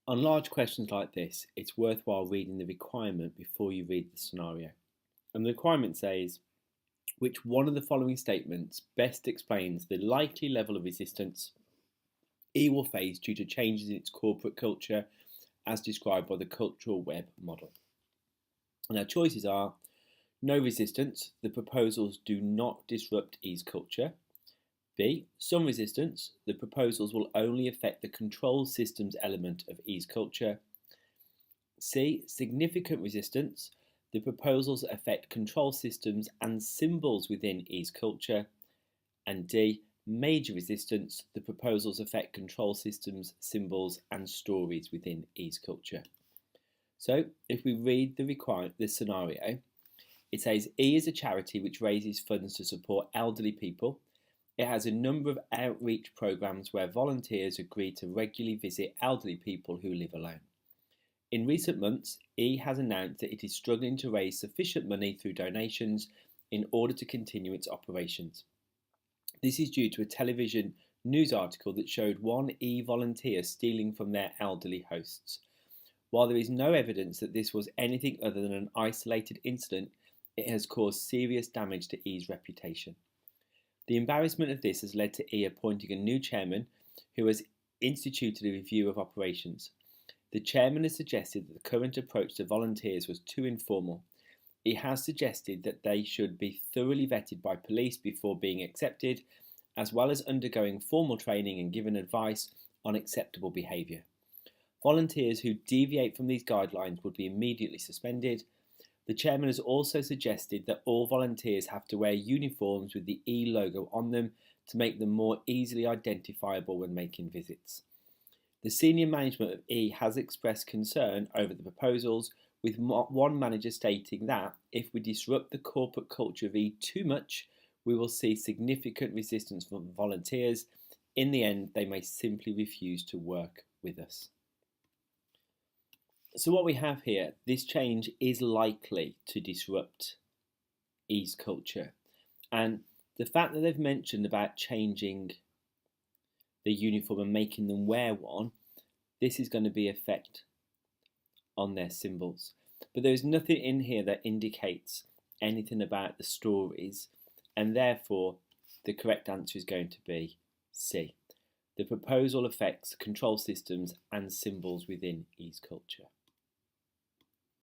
On large questions like this, it's worthwhile reading the requirement before you read the scenario. And the requirement says, which one of the following statements best explains the likely level of resistance E will face due to changes in its corporate culture as described by the cultural web model? And our choices are no resistance, the proposals do not disrupt E's culture. B, some resistance, the proposals will only affect the control systems element of E's culture. C, significant resistance, the proposals affect control systems and symbols within E's culture. And D, major resistance, the proposals affect control systems, symbols and stories within E's culture. So if we read the scenario, it says E is a charity which raises funds to support elderly people. It has a number of outreach programs where volunteers agree to regularly visit elderly people who live alone. In recent months, E has announced that it is struggling to raise sufficient money through donations in order to continue its operations. This is due to a television news article that showed one E volunteer stealing from their elderly hosts. While there is no evidence that this was anything other than an isolated incident, it has caused serious damage to E's reputation. The embarrassment of this has led to E appointing a new chairman who has instituted a review of operations. The chairman has suggested that the current approach to volunteers was too informal. He has suggested that they should be thoroughly vetted by police before being accepted, as well as undergoing formal training and given advice on acceptable behaviour. Volunteers who deviate from these guidelines would be immediately suspended. The chairman has also suggested that all volunteers have to wear uniforms with the E logo on them to make them more easily identifiable when making visits. The senior management of E has expressed concern over the proposals, with one manager stating that if we disrupt the corporate culture of E too much, we will see significant resistance from volunteers. In the end, they may simply refuse to work with us. So what we have here, this change is likely to disrupt E's culture. And the fact that they've mentioned about changing the uniform and making them wear one, this is going to be an effect on their symbols. But there is nothing in here that indicates anything about the stories, and therefore the correct answer is going to be C. The proposal affects control systems and symbols within E's culture.